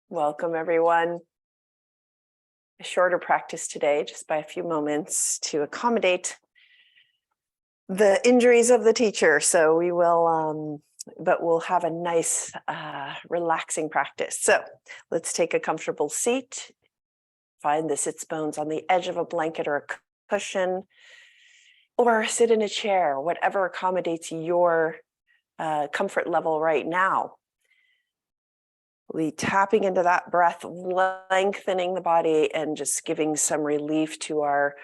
Welcome, everyone. A shorter practice today, just by a few moments to accommodate the injuries of the teacher. So we will, but we'll have a nice, relaxing practice. So let's take a comfortable seat. Find the sits bones on the edge of a blanket or a cushion, or sit in a chair, whatever accommodates your comfort level right now. We tapping into that breath, lengthening the body and just giving some relief to our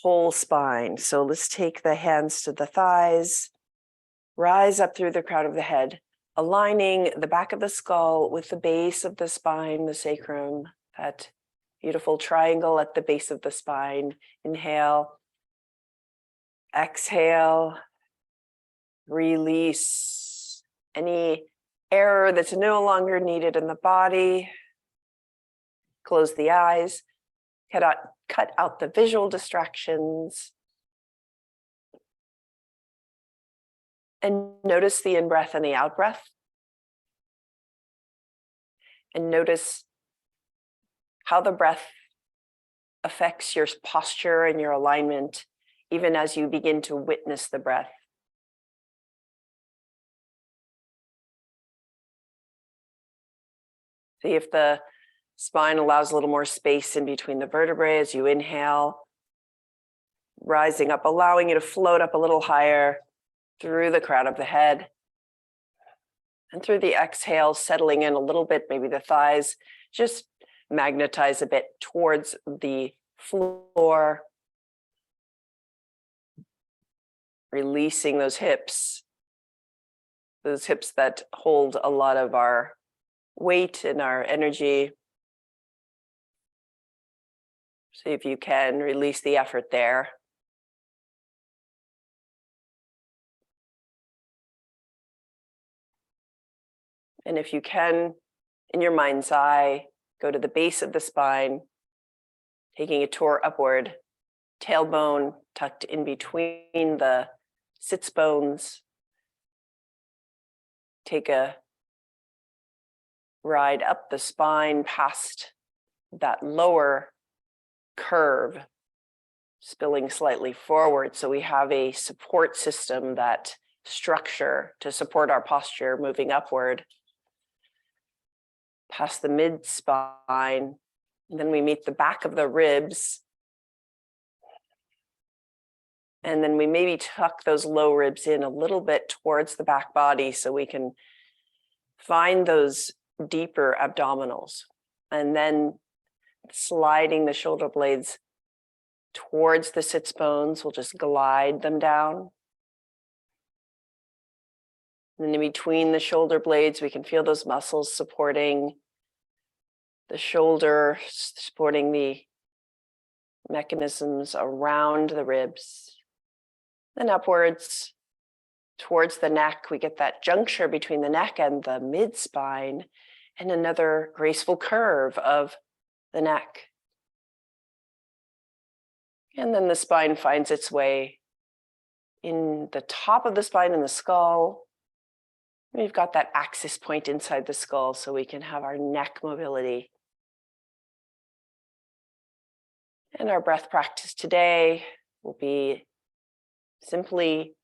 whole spine. So let's take the hands to the thighs, rise up through the crown of the head, aligning the back of the skull with the base of the spine, the sacrum, that beautiful triangle at the base of the spine. Inhale, exhale, release any error that's no longer needed in the body. Close the eyes, cut out the visual distractions. And notice the in-breath and the out-breath. And notice how the breath affects your posture and your alignment, even as you begin to witness the breath. See if the spine allows a little more space in between the vertebrae as you inhale, rising up, allowing you to float up a little higher through the crown of the head. And through the exhale, settling in a little bit, maybe the thighs just magnetize a bit towards the floor, releasing those hips that hold a lot of our weight and our energy. See if you can release the effort there. And if you can, in your mind's eye, go to the base of the spine, taking a tour upward, tailbone tucked in between the sits bones. Take a ride up the spine past that lower curve, spilling slightly forward. So we have a support system, that structure to support our posture moving upward. Past the mid spine, and then we meet the back of the ribs. And then we maybe tuck those low ribs in a little bit towards the back body so we can find those deeper abdominals. And then sliding the shoulder blades towards the sits bones, we'll just glide them down. And in between the shoulder blades, we can feel those muscles supporting the shoulder, supporting the mechanisms around the ribs. Then upwards towards the neck, we get that juncture between the neck and the mid-spine, and another graceful curve of the neck. And then the spine finds its way in the top of the spine and the skull. We've got that axis point inside the skull so we can have our neck mobility. And our breath practice today will be simply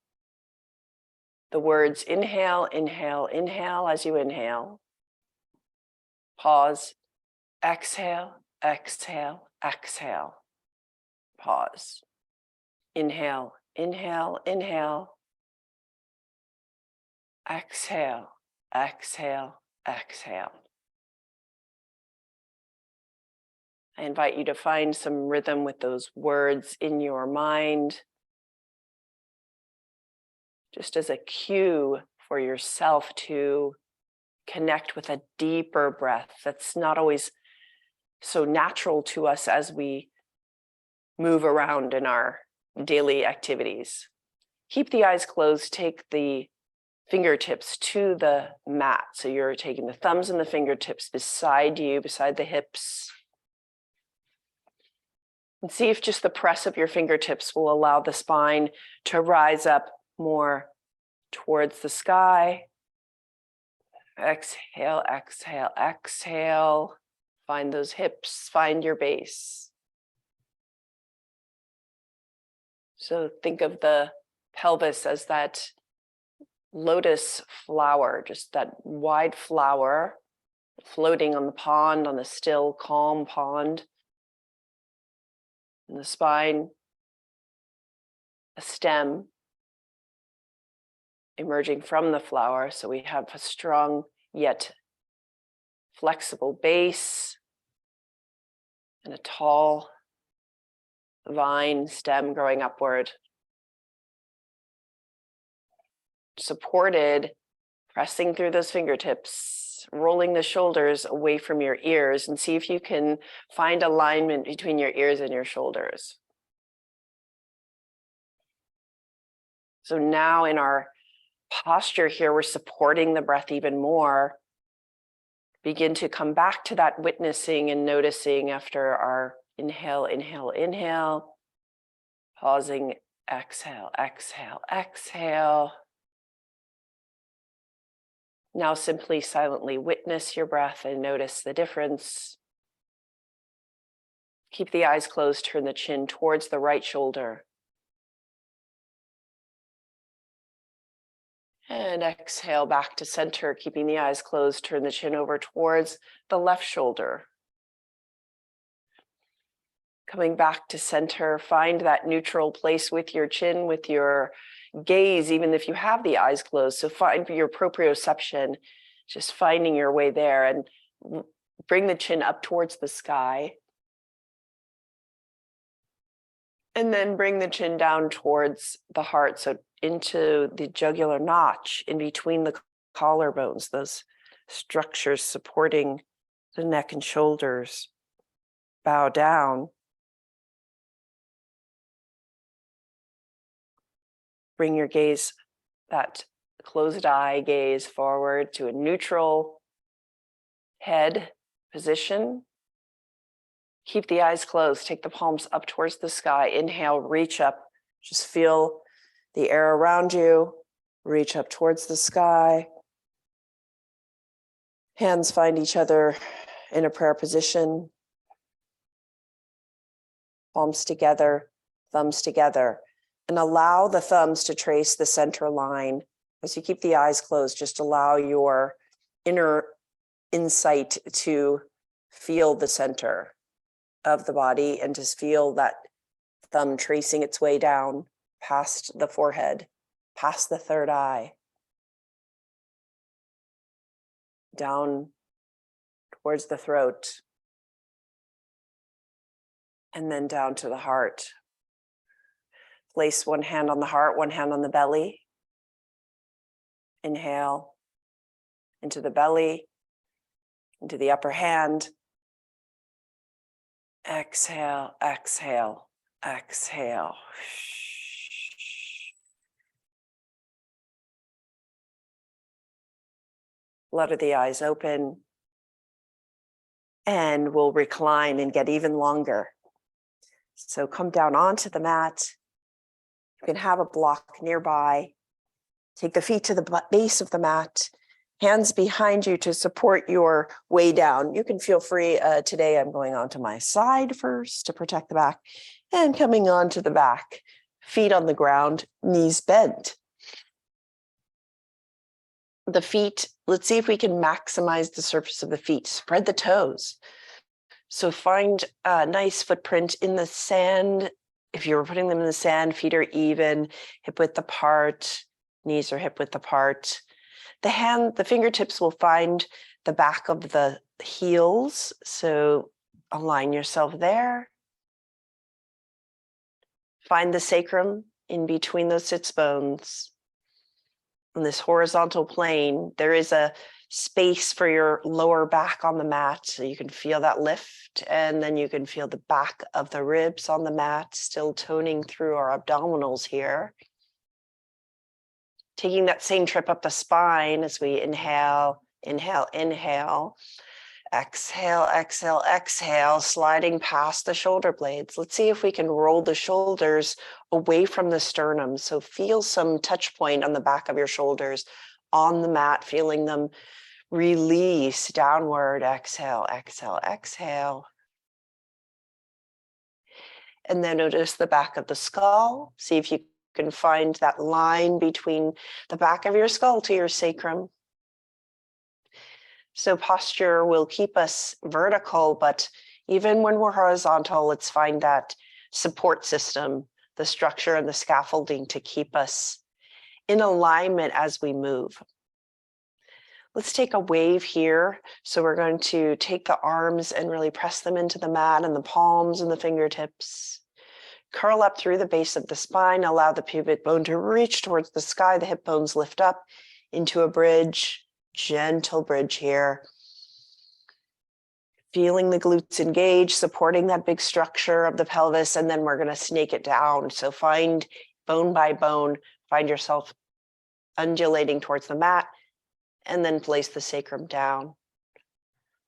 the words inhale, inhale, inhale as you inhale. Pause, exhale, exhale, exhale. Pause. Inhale, inhale, inhale. Exhale, exhale, exhale. I invite you to find some rhythm with those words in your mind, just as a cue for yourself to connect with a deeper breath that's not always so natural to us as we move around in our daily activities. Keep the eyes closed, take the fingertips to the mat. So you're taking the thumbs and the fingertips beside you, beside the hips. And see if just the press of your fingertips will allow the spine to rise up more towards the sky. Exhale, exhale, exhale. Find those hips, find your base. So think of the pelvis as that lotus flower, just that wide flower floating on the pond, on the still, calm pond. And the spine, a stem emerging from the flower. So we have a strong yet flexible base and a tall vine stem growing upward. Supported, pressing through those fingertips, rolling the shoulders away from your ears, and see if you can find alignment between your ears and your shoulders. So now in our posture here, we're supporting the breath even more. Begin to come back to that witnessing and noticing after our inhale, inhale, inhale. Pausing, exhale, exhale, exhale. Now simply silently witness your breath and notice the difference. Keep the eyes closed, turn the chin towards the right shoulder. And exhale back to center, keeping the eyes closed, turn the chin over towards the left shoulder. Coming back to center, find that neutral place with your chin, with your gaze, even if you have the eyes closed. So find your proprioception, just finding your way there, and bring the chin up towards the sky. And then bring the chin down towards the heart, so into the jugular notch in between the collarbones, those structures supporting the neck and shoulders. Bow down. Bring your gaze, that closed eye gaze, forward to a neutral head position. Keep the eyes closed. Take the palms up towards the sky. Inhale, reach up. Just feel the air around you. Reach up towards the sky. Hands find each other in a prayer position. Palms together, thumbs together. And allow the thumbs to trace the center line. As you keep the eyes closed, just allow your inner insight to feel the center of the body and just feel that thumb tracing its way down past the forehead, past the third eye, down towards the throat, and then down to the heart. Place one hand on the heart, one hand on the belly. Inhale into the belly, into the upper hand. Exhale, exhale, exhale. Flutter the eyes open. And we'll recline and get even longer. So come down onto the mat. You can have a block nearby. Take the feet to the base of the mat. Hands behind you to support your way down. You can feel free. Today I'm going onto my side first to protect the back, and coming onto the back. Feet on the ground, knees bent. The feet, let's see if we can maximize the surface of the feet. Spread the toes. So find a nice footprint in the sand. If you were putting them in the sand, feet are even, hip width apart, knees are hip width apart. The fingertips will find the back of the heels. So align yourself there. Find the sacrum in between those sits bones. On this horizontal plane, there is a space for your lower back on the mat, so you can feel that lift, and then you can feel the back of the ribs on the mat, still toning through our abdominals here. Taking that same trip up the spine as we inhale, inhale, inhale. Exhale, exhale, exhale, sliding past the shoulder blades. Let's see if we can roll the shoulders away from the sternum. So feel some touch point on the back of your shoulders on the mat, feeling them Release downward, exhale, exhale, exhale. And then notice the back of the skull. See if you can find that line between the back of your skull to your sacrum. So posture will keep us vertical, but even when we're horizontal, let's find that support system, the structure and the scaffolding to keep us in alignment as we move. Let's take a wave here. So we're going to take the arms and really press them into the mat and the palms and the fingertips. Curl up through the base of the spine. Allow the pubic bone to reach towards the sky. The hip bones lift up into a bridge, gentle bridge here. Feeling the glutes engage, supporting that big structure of the pelvis, and then we're going to snake it down. So find bone by bone, find yourself undulating towards the mat, and then place the sacrum down.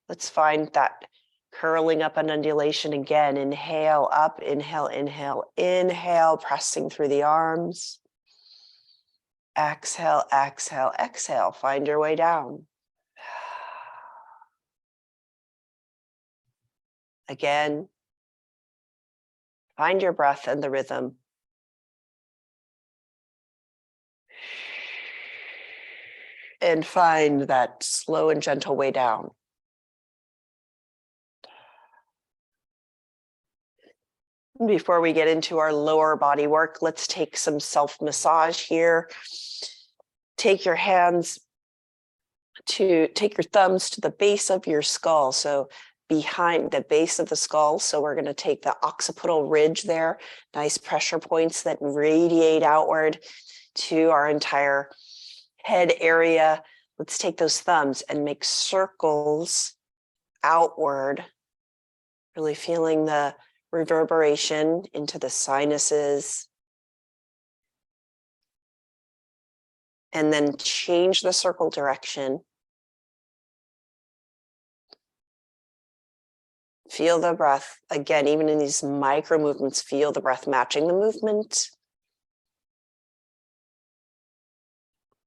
Let's find that curling up and undulation again. Inhale up, inhale, inhale, inhale, pressing through the arms. Exhale, exhale, exhale. Find your way down. Again, find your breath and the rhythm. And find that slow and gentle way down. Before we get into our lower body work, let's take some self-massage here. Take your thumbs to the base of your skull. So behind the base of the skull. So we're going to take the occipital ridge there, nice pressure points that radiate outward to our entire head area. Let's take those thumbs and make circles outward, really feeling the reverberation into the sinuses. And then change the circle direction. Feel the breath. Again, even in these micro movements, feel the breath matching the movement.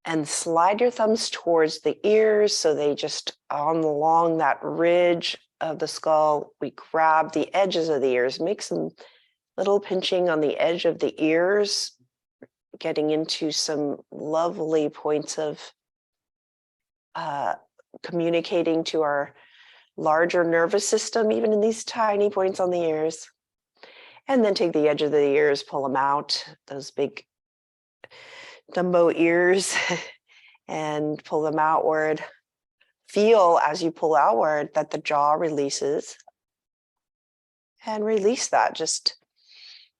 And slide your thumbs towards the ears so they just along that ridge of the skull. We grab the edges of the ears, make some little pinching on the edge of the ears, getting into some lovely points of communicating to our larger nervous system, even in these tiny points on the ears. And then take the edge of the ears, pull them out, those big Dumbo ears, and pull them outward. Feel as you pull outward that the jaw releases. And release that. Just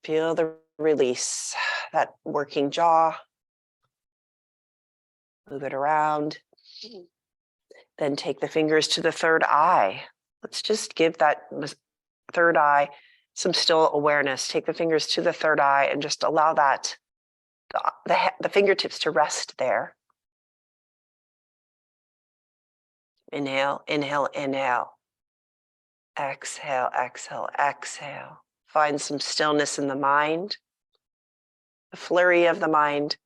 feel the release, that working jaw. Move it around. Then take the fingers to the third eye. Let's just give that third eye some still awareness. Take the fingers to the third eye and just allow that the fingertips to rest there. Inhale, inhale, inhale. Exhale, exhale, exhale. Find some stillness in the mind, the flurry of the mind,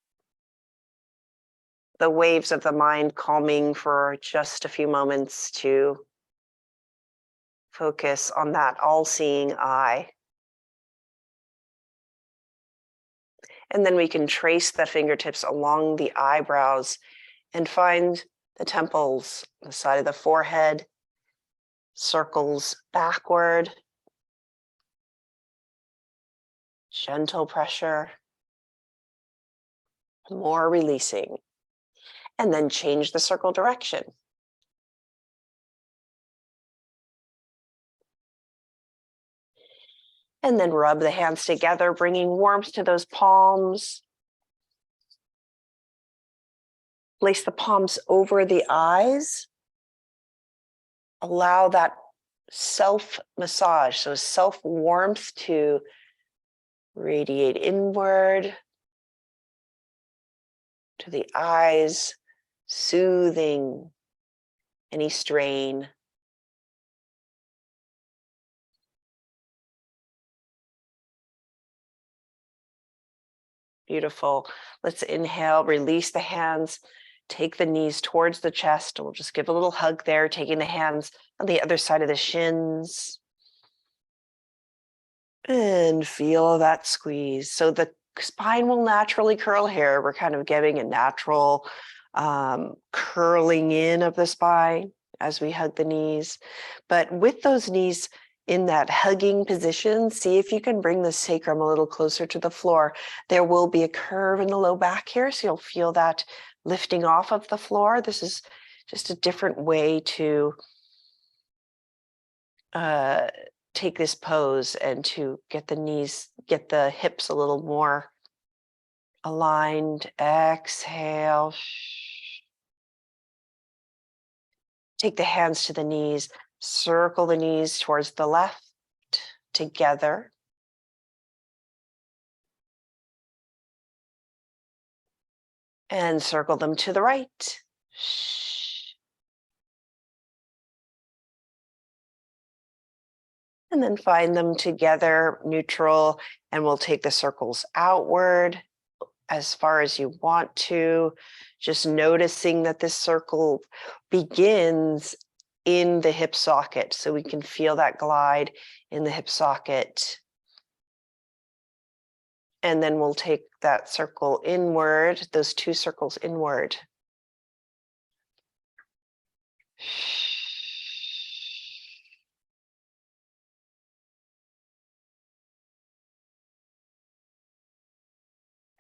the waves of the mind calming for just a few moments to focus on that all-seeing eye. And then we can trace the fingertips along the eyebrows and find the temples, the side of the forehead, circles backward, gentle pressure, more releasing, and then change the circle direction. And then rub the hands together, bringing warmth to those palms. Place the palms over the eyes. Allow that self-massage, so self-warmth to radiate inward to the eyes, soothing any strain. Beautiful. Let's inhale, release the hands, take the knees towards the chest. We'll just give a little hug there, taking the hands on the other side of the shins. And feel that squeeze. So the spine will naturally curl here. We're kind of giving a natural curling in of the spine as we hug the knees. But with those knees in that hugging position, see if you can bring the sacrum a little closer to the floor. There will be a curve in the low back here, so you'll feel that lifting off of the floor. This is just a different way to take this pose and to get the knees, get the hips a little more aligned. Exhale. Take the hands to the knees, circle the knees towards the left, together. And circle them to the right. And then find them together, neutral, and we'll take the circles outward as far as you want to, just noticing that this circle begins in the hip socket, so we can feel that glide in the hip socket. And then we'll take that circle inward, those two circles inward.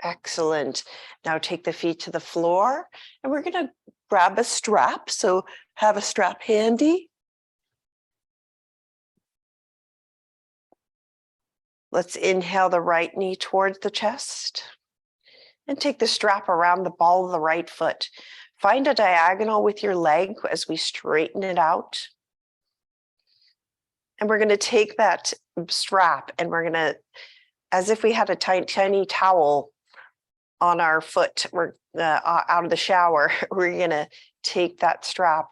Excellent. Now take the feet to the floor, and we're going to grab a strap. So have a strap handy. Let's inhale the right knee towards the chest and take the strap around the ball of the right foot. Find a diagonal with your leg as we straighten it out. And we're going to take that strap and we're going to, as if we had a tiny towel on our foot, we're out of the shower, we're going to take that strap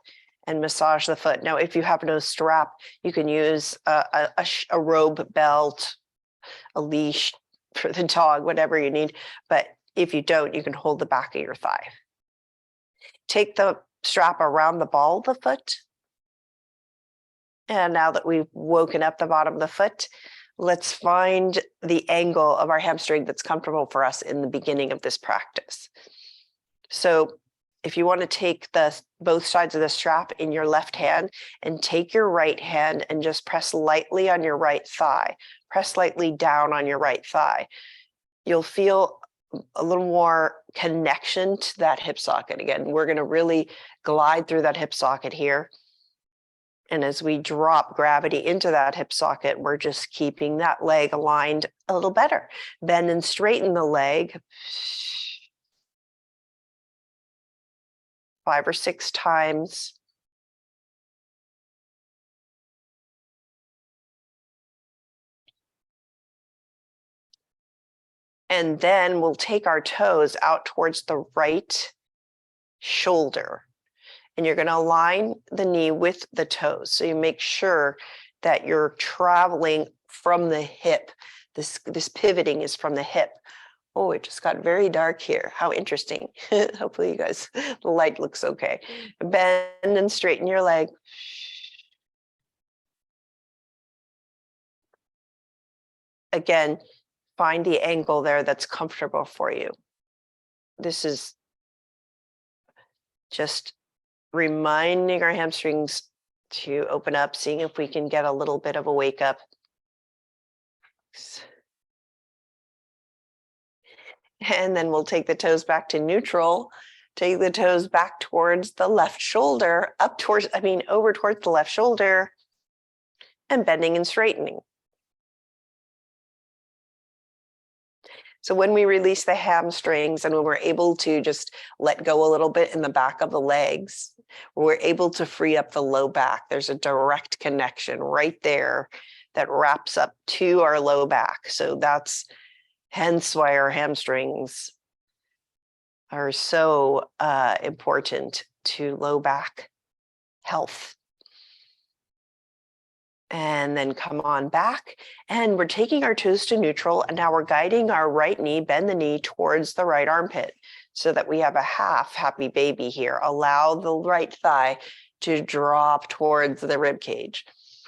and massage the foot. Now, if you have no strap, you can use a robe belt, a leash for the dog, whatever you need. But if you don't, you can hold the back of your thigh. Take the strap around the ball of the foot. And now that we've woken up the bottom of the foot, let's find the angle of our hamstring that's comfortable for us in the beginning of this practice. So if you want to take both sides of the strap in your left hand and take your right hand and just press lightly on your right thigh, press lightly down on your right thigh, you'll feel a little more connection to that hip socket. Again, we're going to really glide through that hip socket here. And as we drop gravity into that hip socket, we're just keeping that leg aligned a little better. Bend and straighten the leg 5 or 6 times. And then we'll take our toes out towards the right shoulder. And you're going to align the knee with the toes. So you make sure that you're traveling from the hip. This pivoting is from the hip. Oh, it just got very dark here. How interesting. Hopefully you guys, the light looks okay. Bend and straighten your leg. Again, find the angle there that's comfortable for you. This is just reminding our hamstrings to open up, seeing if we can get a little bit of a wake up. And then we'll take the toes back to neutral, take the toes back towards the left shoulder, over towards the left shoulder, and bending and straightening. So when we release the hamstrings and when we're able to just let go a little bit in the back of the legs, we're able to free up the low back. There's a direct connection right there that wraps up to our low back. So that's hence why our hamstrings are so important to low back health. And then come on back, and we're taking our toes to neutral, and now we're guiding our right knee, bend the knee towards the right armpit. so that we have a half happy baby here. Allow the right thigh to drop towards the rib cage.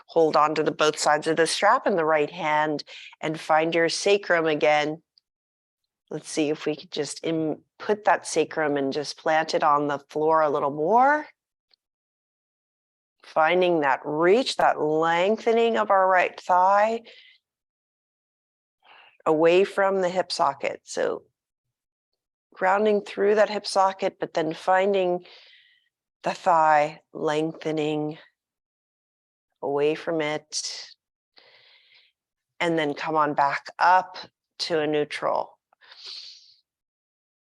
Hold on to the both sides of the strap in the right hand and find your sacrum again. Let's see if we could just put that sacrum and just plant it on the floor a little more. Finding that reach, that lengthening of our right thigh away from the hip socket. So grounding through that hip socket, but then finding the thigh lengthening away from it. And then come on back up to a neutral.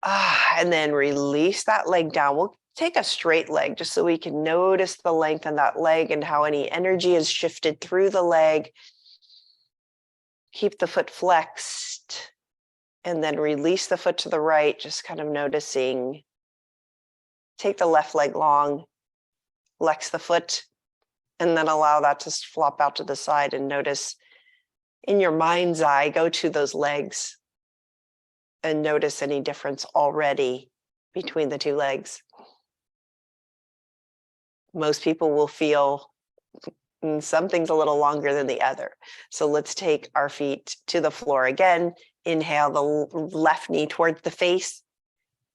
And then release that leg down. We'll take a straight leg just so we can notice the length in that leg and how any energy is shifted through the leg. Keep the foot flexed and then release the foot to the right, just kind of noticing. Take the left leg long, flex the foot, and then allow that to flop out to the side and notice in your mind's eye, go to those legs and notice any difference already between the two legs. Most people will feel something's a little longer than the other. So let's take our feet to the floor again. Inhale the left knee towards the face.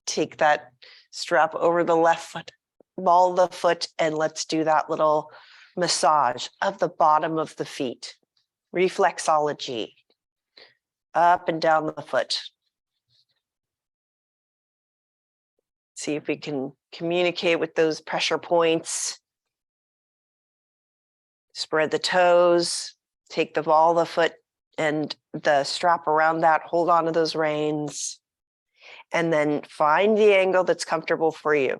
Take that strap over the left foot, ball the foot, and let's do that little massage of the bottom of the feet. Reflexology. Up and down the foot. See if we can communicate with those pressure points. Spread the toes, take the ball of the foot and the strap around that, hold on to those reins, and then find the angle that's comfortable for you.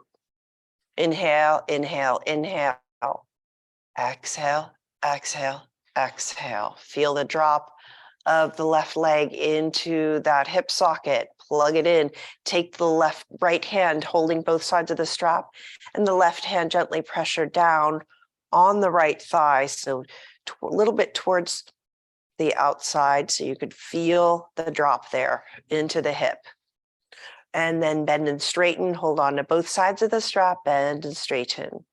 Inhale, inhale, inhale. Exhale, exhale, exhale. Feel the drop of the left leg into that hip socket. Plug it in. Take the right hand holding both sides of the strap and the left hand gently pressure down on the right thigh. So a little bit towards the outside so you could feel the drop there into the hip. And then bend and straighten. Hold on to both sides of the strap. Bend and straighten.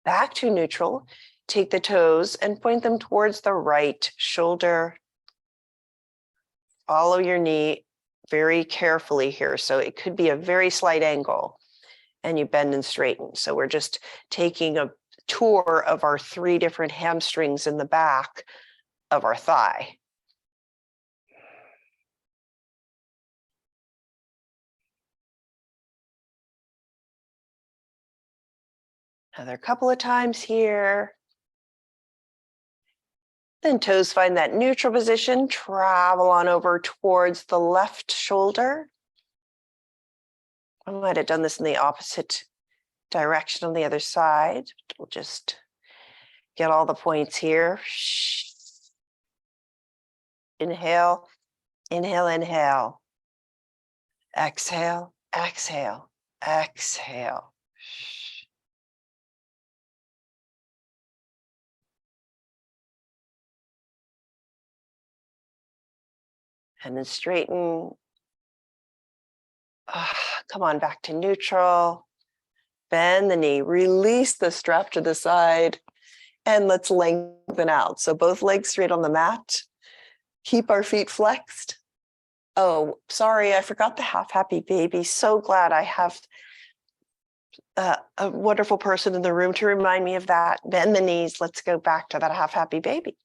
Back to neutral. Take the toes and point them towards the right shoulder. Follow your knee very carefully here. So it could be a very slight angle and you bend and straighten. So we're just taking a tour of our 3 different hamstrings in the back of our thigh. Another couple of times here. Then toes find that neutral position, travel on over towards the left shoulder. I might have done this in the opposite direction on the other side. We'll just get all the points here. Inhale, inhale, inhale. Exhale, exhale, exhale. And then straighten. Come on back to neutral. Bend the knee, release the strap to the side, and let's lengthen out. So both legs straight on the mat. Keep our feet flexed. Oh, sorry, I forgot the half happy baby. So glad I have a wonderful person in the room to remind me of that. Bend the knees. Let's go back to that half happy baby.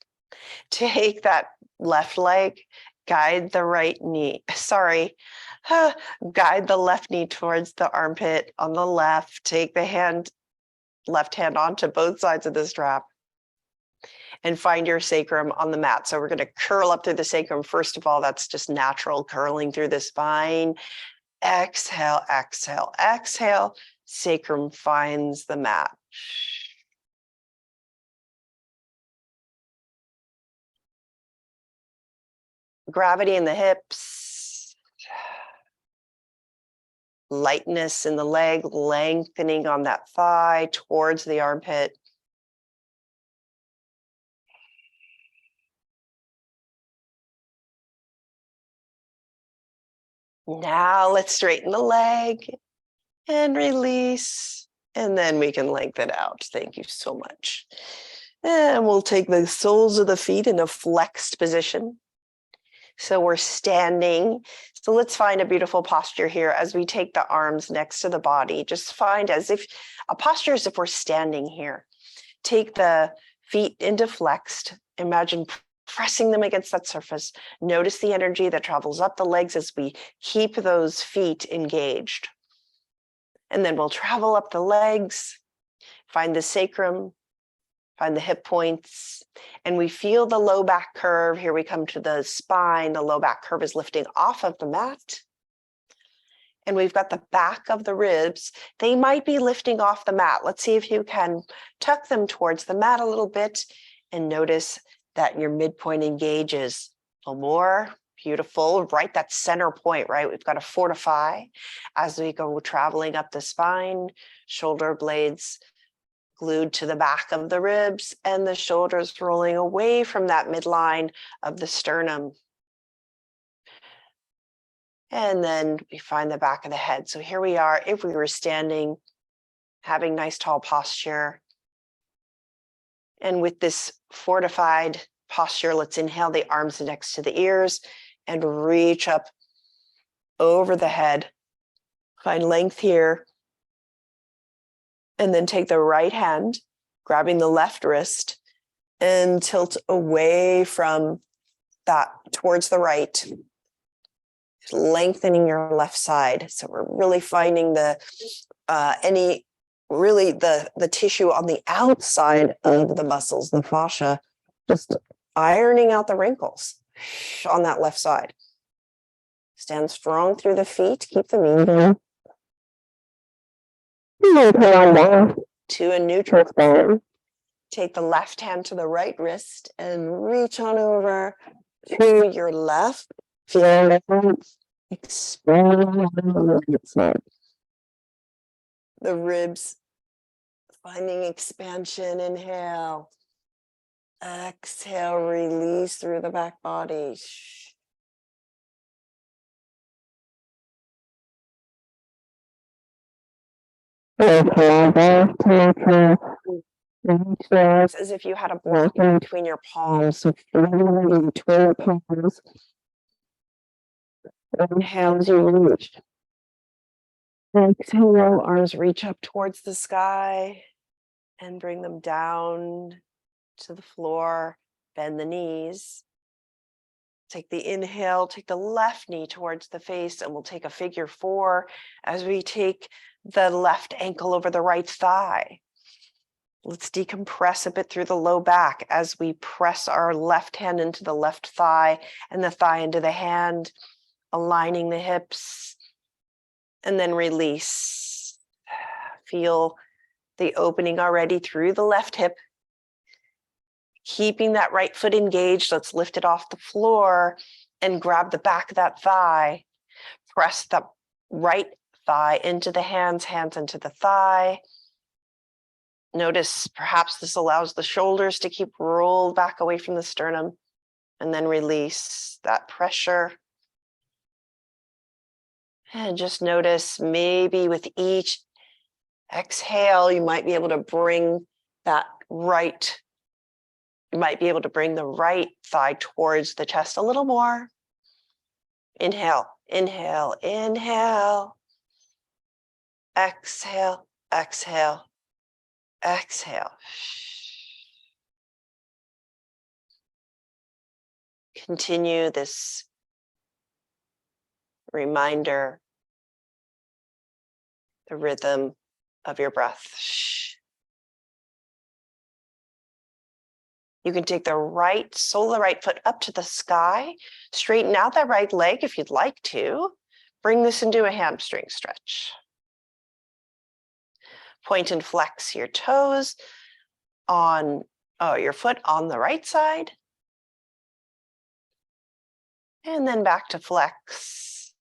Take that left leg, guide the right knee. Guide the left knee towards the armpit on the left. Take the left hand onto both sides of the strap and find your sacrum on the mat. So we're going to curl up through the sacrum. First of all, that's just natural curling through the spine. Exhale, exhale, exhale. Sacrum finds the mat. Gravity in the hips. lightness in the leg, lengthening on that thigh towards the armpit. Now let's straighten the leg and release. And then we can lengthen out. Thank you so much. And we'll take the soles of the feet in a flexed position. So we're standing. So let's find a beautiful posture here as we take the arms next to the body. Just find as if a posture as if we're standing here. Take the feet into flexed. Imagine pressing them against that surface. Notice the energy that travels up the legs as we keep those feet engaged. And then we'll travel up the legs, find the sacrum, find the hip points, and we feel the low back curve. Here we come to the spine. The low back curve is lifting off of the mat. And we've got the back of the ribs. They might be lifting off the mat. Let's see if you can tuck them towards the mat a little bit and notice that your midpoint engages a little more. Beautiful, right? That center point, right? We've got to fortify as we go traveling up the spine, shoulder blades glued to the back of the ribs and the shoulders rolling away from that midline of the sternum. And then we find the back of the head. So here we are, if we were standing, having nice tall posture. And with this fortified posture, let's inhale the arms next to the ears and reach up over the head. Find length here. And then take the right hand, grabbing the left wrist, and tilt away from that towards the right, lengthening your left side. So we're really finding the tissue on the outside of the muscles, the fascia, just ironing out the wrinkles on that left side. Stand strong through the feet, keep them even. To a neutral spine. Take the left hand to the right wrist and reach on over to your left. Feel it. Expand the ribs, finding expansion. Inhale. Exhale, release through the back body. As if you had a block in between your palms. So between your palms. Inhale as you reach. Exhale, arms reach up towards the sky and bring them down to the floor. Bend the knees. Take the inhale, take the left knee towards the face, and we'll take a figure 4 as we take the left ankle over the right thigh. Let's decompress a bit through the low back as we press our left hand into the left thigh and the thigh into the hand, aligning the hips, and then release. Feel the opening already through the left hip. Keeping that right foot engaged, let's lift it off the floor and grab the back of that thigh. Press the right thigh into the hands, hands into the thigh. Notice perhaps this allows the shoulders to keep rolled back away from the sternum, and then release that pressure. And just notice maybe with each exhale, you might be able to bring the right thigh towards the chest a little more. Inhale, inhale, inhale. Exhale, exhale, exhale. Continue this reminder, the rhythm of your breath. You can take the right sole of the right foot up to the sky, straighten out that right leg if you'd like to. Bring this into a hamstring stretch. Point and flex your toes on your foot on the right side. And then back to flex.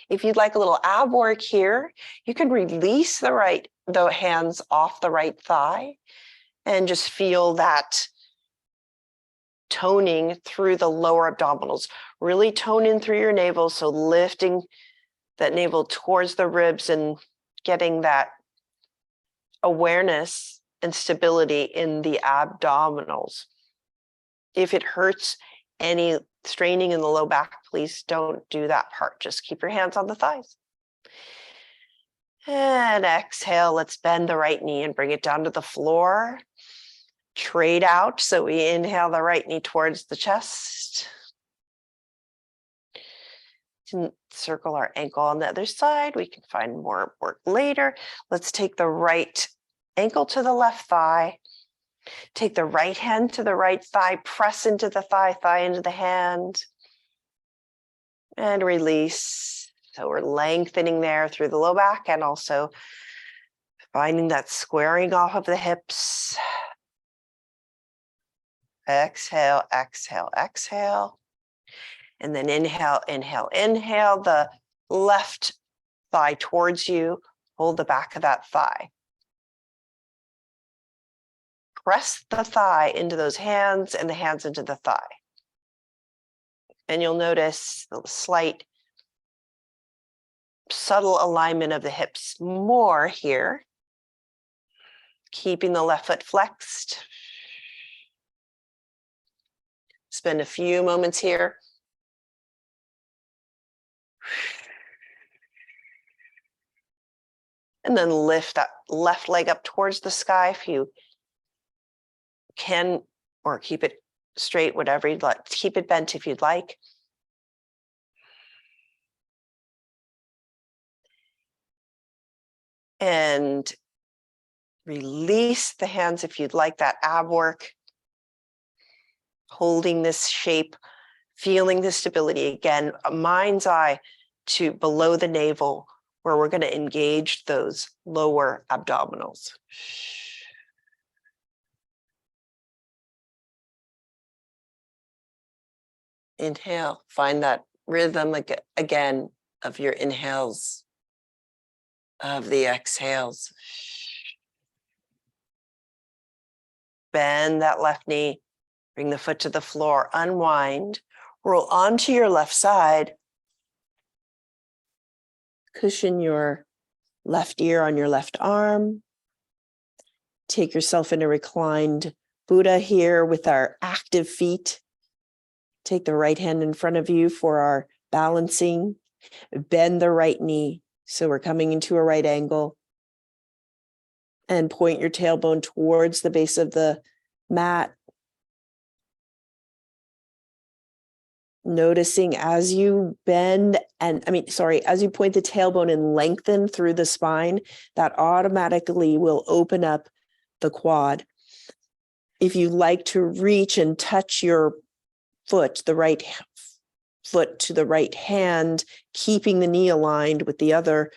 If you'd like a little ab work here, you can release the hands off the right thigh and just feel that toning through the lower abdominals. Really tone in through your navel, so lifting that navel towards the ribs and getting that awareness and stability in the abdominals. If it hurts any straining in the low back, please don't do that part. Just keep your hands on the thighs. And exhale, let's bend the right knee and bring it down to the floor. Trade out, so we inhale the right knee towards the chest. Circle our ankle on the other side. We can find more work later. Let's take the right ankle to the left thigh. Take the right hand to the right thigh, press into the thigh, thigh into the hand, and release. So we're lengthening there through the low back and also finding that squaring off of the hips. Exhale, exhale, exhale. And then inhale, inhale, inhale. The left thigh towards you. Hold the back of that thigh. Press the thigh into those hands and the hands into the thigh. And you'll notice the slight subtle alignment of the hips more here. Keeping the left foot flexed. Spend a few moments here. And then lift that left leg up towards the sky if you can, or keep it straight, whatever you'd like. Keep it bent if you'd like. And release the hands if you'd like that ab work. Holding this shape, feeling the stability. Again, a mind's eye to below the navel, where we're going to engage those lower abdominals. Inhale, find that rhythm again of your inhales, of the exhales. Bend that left knee, bring the foot to the floor, unwind, roll onto your left side, cushion your left ear on your left arm. Take yourself in a reclined Buddha here with our active feet. Take the right hand in front of you for our balancing. Bend the right knee, so we're coming into a right angle. And point your tailbone towards the base of the mat. Noticing as you bend as you point the tailbone and lengthen through the spine, that automatically will open up the quad. If you like to reach and touch your foot, the right foot to the right hand, keeping the knee aligned with the other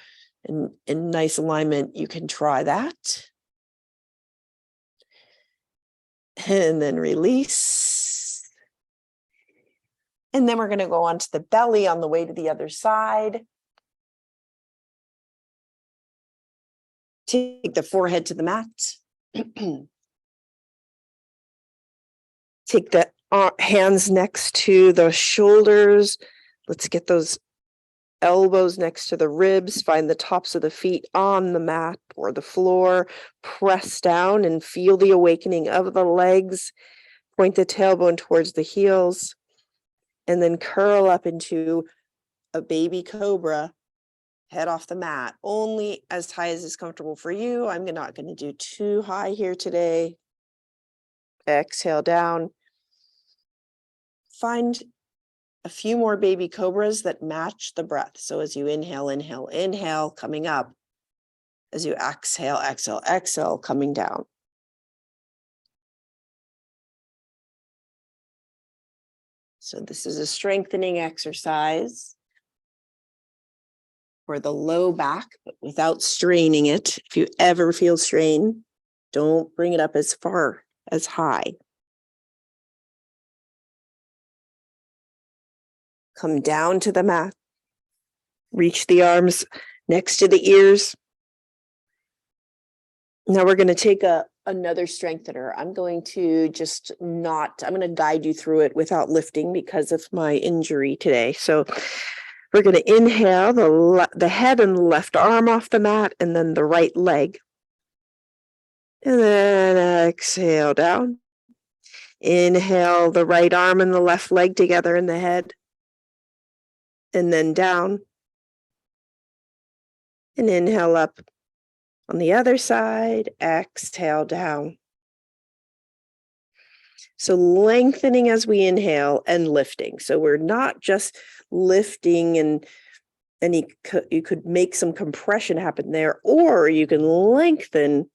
in nice alignment, you can try that. And then release. And then we're going to go onto the belly on the way to the other side. Take the forehead to the mat. Take the hands next to the shoulders. Let's get those elbows next to the ribs. Find the tops of the feet on the mat or the floor. Press down and feel the awakening of the legs. Point the tailbone towards the heels. And then curl up into a baby cobra, head off the mat, only as high as is comfortable for you. I'm not going to do too high here today. Exhale down. Find a few more baby cobras that match the breath. So as you inhale, inhale, inhale, coming up. As you exhale, exhale, exhale, coming down. So this is a strengthening exercise for the low back, but without straining it. If you ever feel strain, don't bring it up as far as high. Come down to the mat. Reach the arms next to the ears. Now we're going to take another strengthener. I'm going to I'm going to guide you through it without lifting because of my injury today. So we're going to inhale the head and the left arm off the mat, and then the right leg. And then exhale down. Inhale the right arm and the left leg together in the head. And then down. And inhale up. On the other side, exhale down. So lengthening as we inhale and lifting. So we're not just lifting and you could make some compression happen there, or you can lengthen,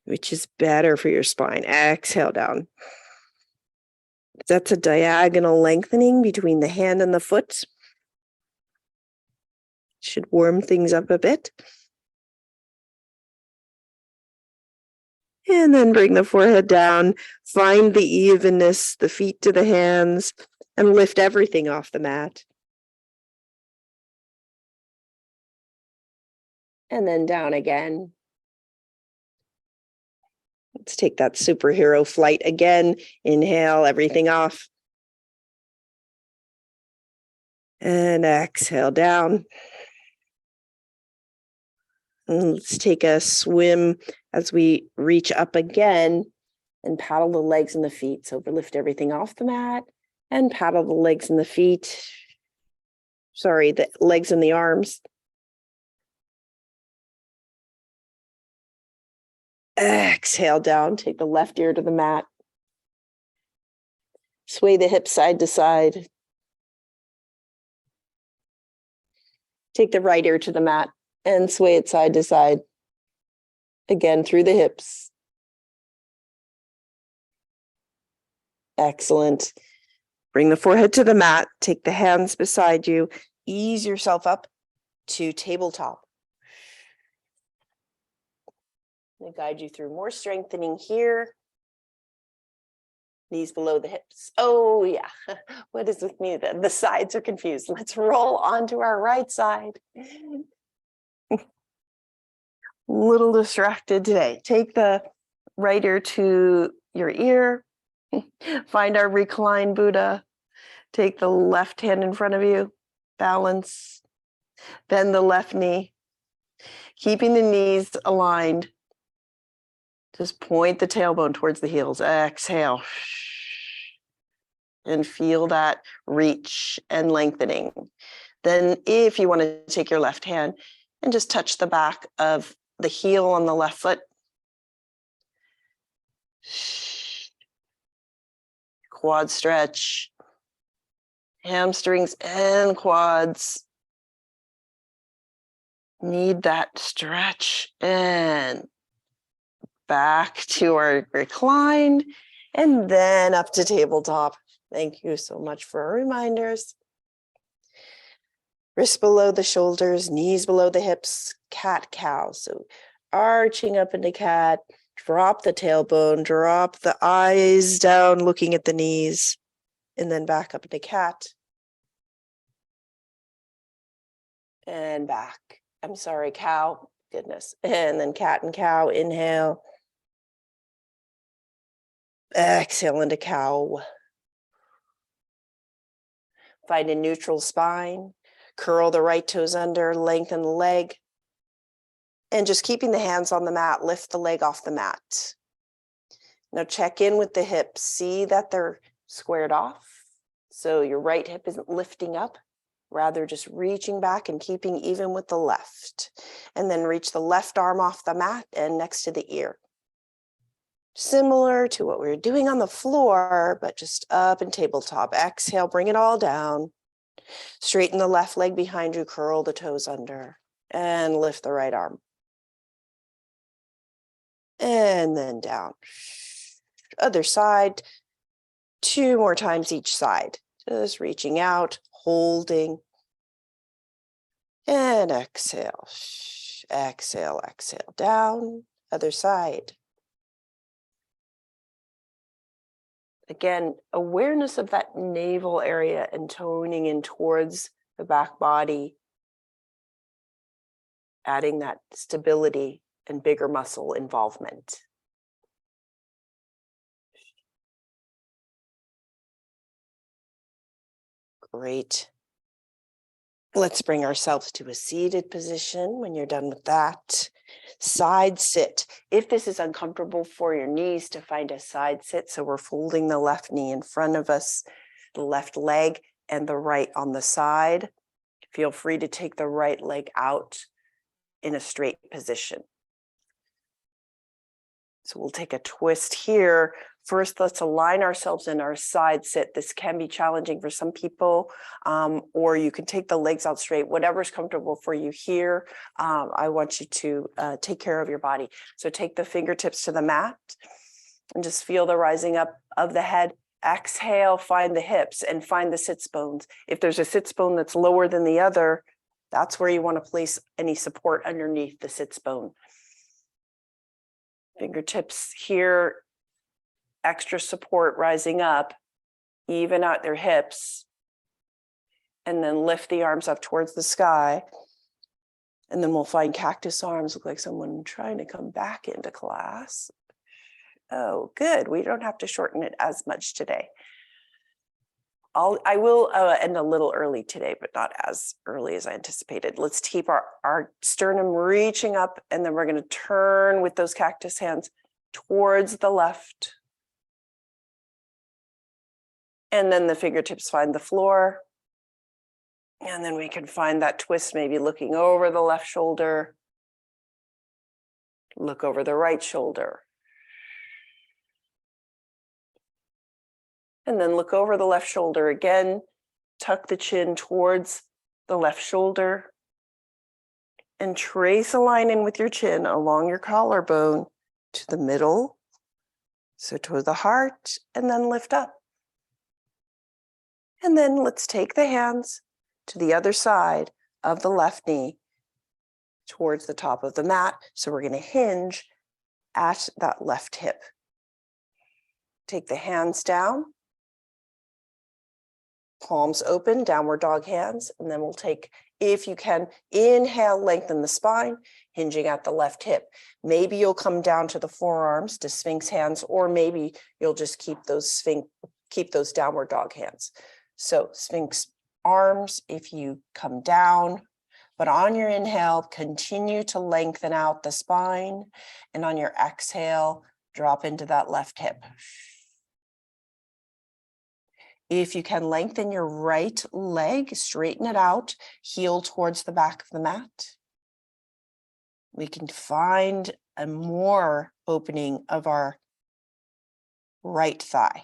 which is better for your spine. Exhale down. That's a diagonal lengthening between the hand and the foot. Should warm things up a bit. And then bring the forehead down, find the evenness, the feet to the hands, and lift everything off the mat. And then down again. Let's take that superhero flight again. Inhale everything off. And exhale down. And let's take a swim as we reach up again and paddle the legs and the feet. So lift everything off the mat and paddle the legs and the feet. Sorry, the legs and the arms. Exhale down, take the left ear to the mat. Sway the hips side to side. Take the right ear to the mat and sway it side to side. Again, through the hips. Excellent. Bring the forehead to the mat. Take the hands beside you. Ease yourself up to tabletop. I'm going to guide you through more strengthening here. Knees below the hips. Oh, yeah. What is with me? The sides are confused. Let's roll onto our right side. Little distracted today. Take the right ear to your ear. Find our reclined Buddha. Take the left hand in front of you. Balance. Bend the left knee. Keeping the knees aligned. Just point the tailbone towards the heels. Exhale. And feel that reach and lengthening. Then if you want to take your left hand and just touch the back of the heel on the left foot. Quad stretch. Hamstrings and quads. Need that stretch. And back to our reclined. And then up to tabletop. Thank you so much for our reminders. Wrists below the shoulders, knees below the hips, cat cow. So arching up into cat, drop the tailbone, drop the eyes down, looking at the knees, and then back up into cat. And back. I'm sorry, cow. Goodness. And then cat and cow. Inhale. Exhale into cow. Find a neutral spine. Curl the right toes under, lengthen the leg. And just keeping the hands on the mat, lift the leg off the mat. Now check in with the hips. See that they're squared off. So your right hip isn't lifting up, rather just reaching back and keeping even with the left. And then reach the left arm off the mat and next to the ear. Similar to what we were doing on the floor, but just up and tabletop. Exhale, bring it all down. Straighten the left leg behind you, curl the toes under, and lift the right arm. And then down. Other side, 2 more times each side. Just reaching out, holding, and exhale. Exhale, exhale, down. Other side. Again, awareness of that navel area and toning in towards the back body, adding that stability and bigger muscle involvement. Great. Let's bring ourselves to a seated position. When you're done with that, side sit. If this is uncomfortable for your knees, to find a side sit. So we're folding the left knee in front of us, the left leg and the right on the side. Feel free to take the right leg out in a straight position. So we'll take a twist here. First, let's align ourselves in our side sit. This can be challenging for some people, or you can take the legs out straight, whatever's comfortable for you here. I want you to take care of your body. So take the fingertips to the mat and just feel the rising up of the head. Exhale, find the hips and find the sits bones. If there's a sits bone that's lower than the other, that's where you want to place any support underneath the sits bone. Fingertips here, extra support rising up, even out their hips, and then lift the arms up towards the sky. And then we'll find cactus arms. Look like someone trying to come back into class. Oh, good. We don't have to shorten it as much today. I will end a little early today, but not as early as I anticipated. Let's keep our sternum reaching up, and then we're going to turn with those cactus hands towards the left. And then the fingertips find the floor. And then we can find that twist, maybe looking over the left shoulder. Look over the right shoulder. And then look over the left shoulder again, tuck the chin towards the left shoulder, and trace a line in with your chin along your collarbone to the middle, so toward the heart, and then lift up. And then let's take the hands to the other side of the left knee towards the top of the mat. So we're going to hinge at that left hip. Take the hands down. Palms open, downward dog hands, and then we'll take, if you can, inhale, lengthen the spine, hinging at the left hip. Maybe you'll come down to the forearms to Sphinx hands, or maybe you'll just keep those downward dog hands. So Sphinx arms if you come down, but on your inhale, continue to lengthen out the spine, and on your exhale, drop into that left hip. If you can, lengthen your right leg, straighten it out, heel towards the back of the mat. We can find a more opening of our right thigh.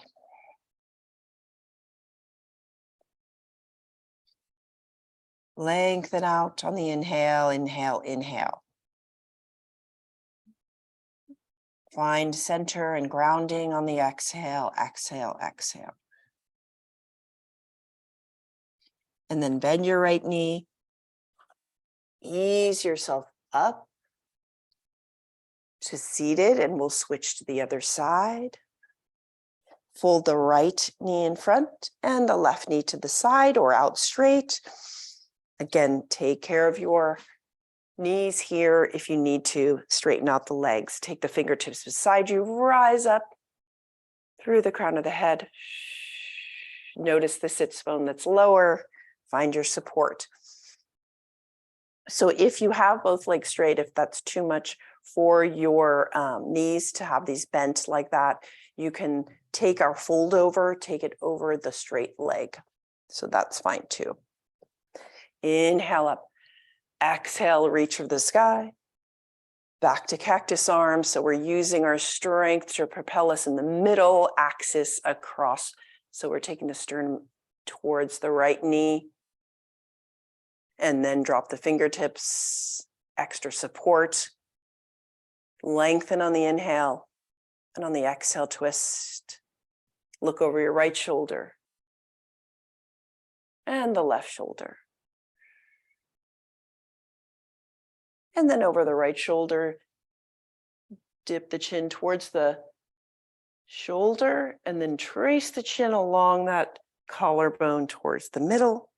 Lengthen out on the inhale, inhale, inhale. Find center and grounding on the exhale, exhale, exhale. And then bend your right knee. Ease yourself up to seated, and we'll switch to the other side. Fold the right knee in front and the left knee to the side or out straight. Again, take care of your knees here. If you need to, straighten out the legs. Take the fingertips beside you, rise up through the crown of the head. Notice the sits bone that's lower. Find your support. So if you have both legs straight, if that's too much for your knees to have these bent like that, you can take our fold over, take it over the straight leg. So that's fine too. Inhale up, exhale, reach for the sky. Back to cactus arms. So we're using our strength to propel us in the middle axis across. So we're taking the sternum towards the right knee. And then drop the fingertips, extra support. Lengthen on the inhale, and on the exhale, twist. Look over your right shoulder and the left shoulder. And then over the right shoulder, dip the chin towards the shoulder, and then trace the chin along that collarbone towards the middle.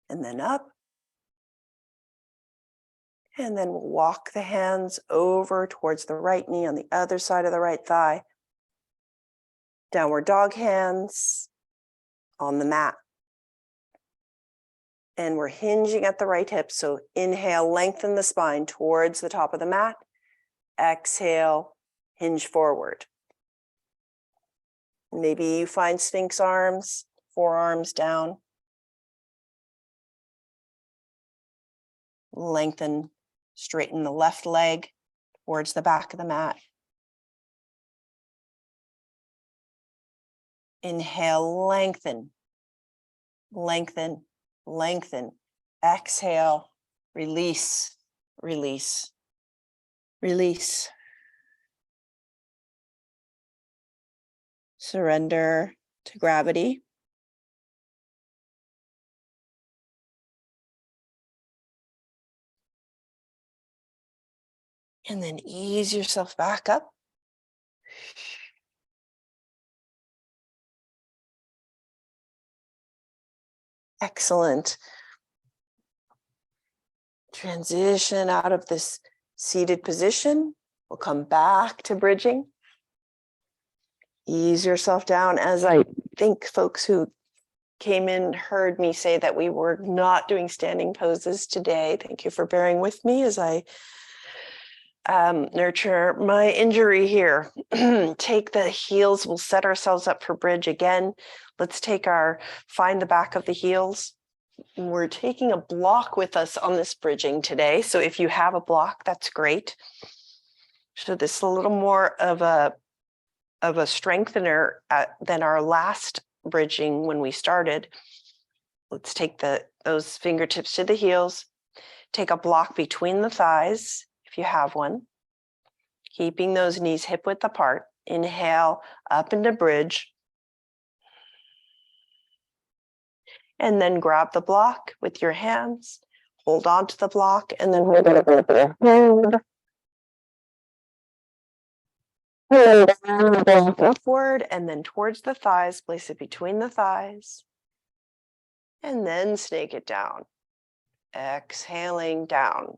and then up. And then we'll walk the hands over towards the right knee on the other side of the right thigh. Downward dog hands on the mat. And we're hinging at the right hip. So inhale, lengthen the spine towards the top of the mat. Exhale, hinge forward. Maybe you find Sphinx arms, forearms down. Lengthen, straighten the left leg towards the back of the mat. Inhale, lengthen, lengthen, lengthen. Exhale, release, release, release. Surrender to gravity. And then ease yourself back up. Excellent. Transition out of this seated position. We'll come back to bridging. Ease yourself down. As I think folks who came in heard me say that we were not doing standing poses today. Thank you for bearing with me as I nurture my injury here. Take the heels. We'll set ourselves up for bridge again. Let's find the back of the heels. We're taking a block with us on this bridging today. So if you have a block, that's great. So this is a little more of a strengthener than our last bridging when we started. Let's take those fingertips to the heels. Take a block between the thighs, if you have one. Keeping those knees hip width apart. Inhale, up into bridge. And then grab the block with your hands. Hold on to the block and then hold it with your hand. And then the block upward and then towards the thighs. Place it between the thighs. And then snake it down. Exhaling down.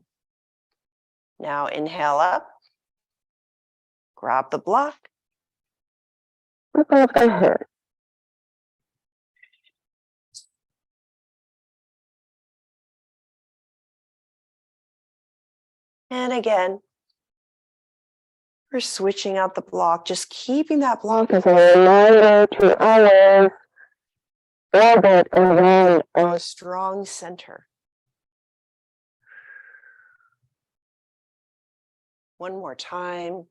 Now inhale up. Grab the block. Grab the hand. And again, we're switching out the block, just keeping that block as a reminder to always grab it around a strong center. One more time.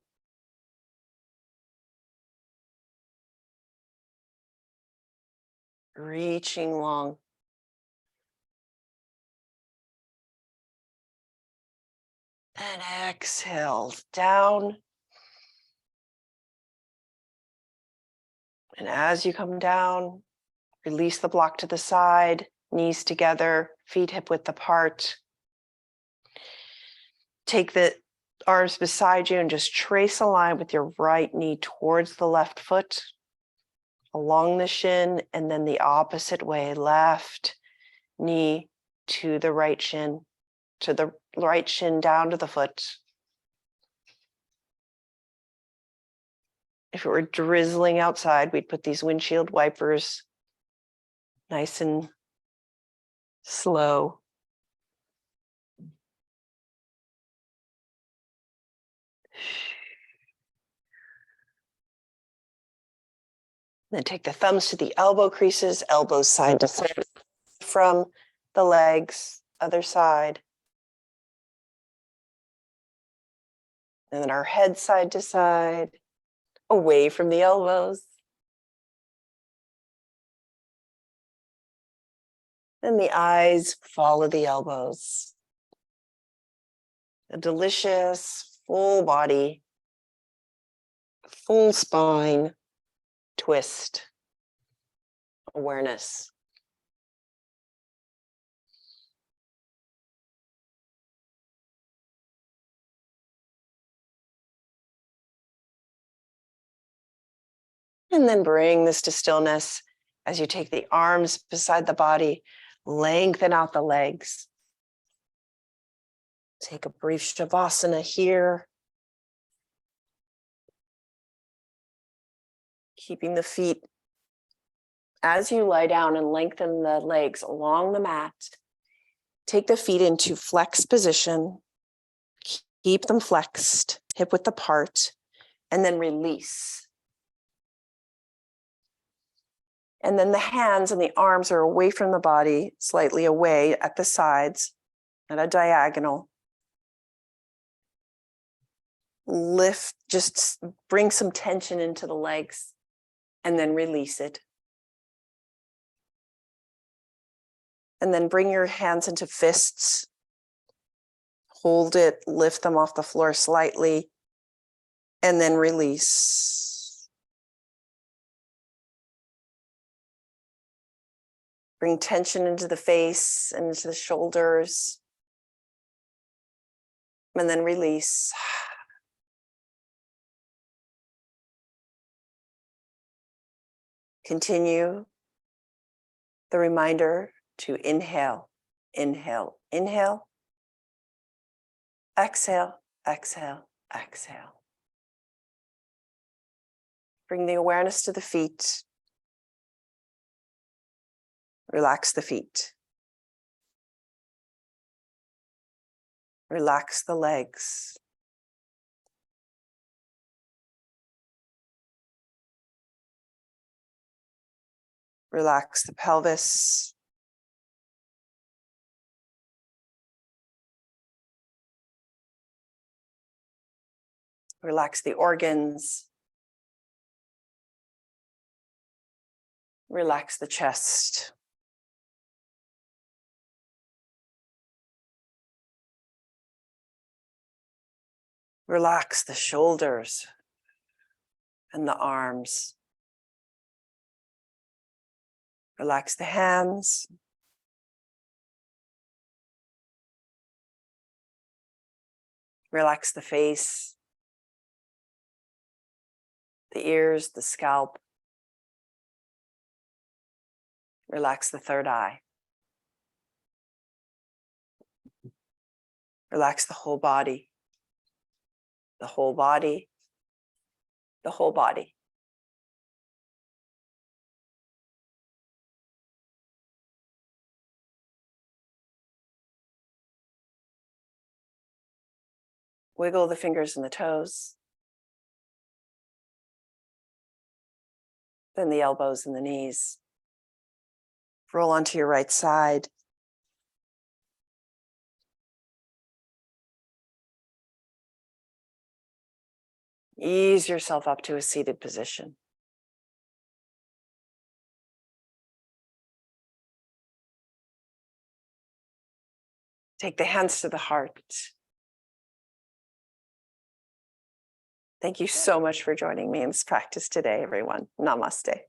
Reaching long. And exhale down. And as you come down, release the block to the side, knees together, feet hip width apart. Take the arms beside you and just trace a line with your right knee towards the left foot, along the shin, and then the opposite way, left knee to the right shin, down to the foot. If it were drizzling outside, we'd put these windshield wipers nice and slow. Then take the thumbs to the elbow creases, elbows side to side from the legs, other side. And then our head side to side, away from the elbows. And the eyes follow the elbows. A delicious full body, full spine twist awareness. And then bring this to stillness as you take the arms beside the body. Lengthen out the legs. Take a brief Shavasana here. Keeping the feet as you lie down and lengthen the legs along the mat. Take the feet into flex position. Keep them flexed, hip width apart, and then release. And then the hands and the arms are away from the body, slightly away at the sides, at a diagonal. Lift, just bring some tension into the legs and then release it. And then bring your hands into fists. Hold it, lift them off the floor slightly, and then release. Bring tension into the face and into the shoulders. And then release. Continue the reminder to inhale, inhale, inhale. Exhale, exhale, exhale. Bring the awareness to the feet. Relax the feet. Relax the legs. Relax the pelvis. Relax the organs. Relax the chest. Relax the shoulders and the arms. Relax the hands. Relax the face, the ears, the scalp. Relax the third eye. Relax the whole body, the whole body, the whole body. Wiggle the fingers and the toes. Then the elbows and the knees. Roll onto your right side. Ease yourself up to a seated position. Take the hands to the heart. Thank you so much for joining me in this practice today, everyone. Namaste.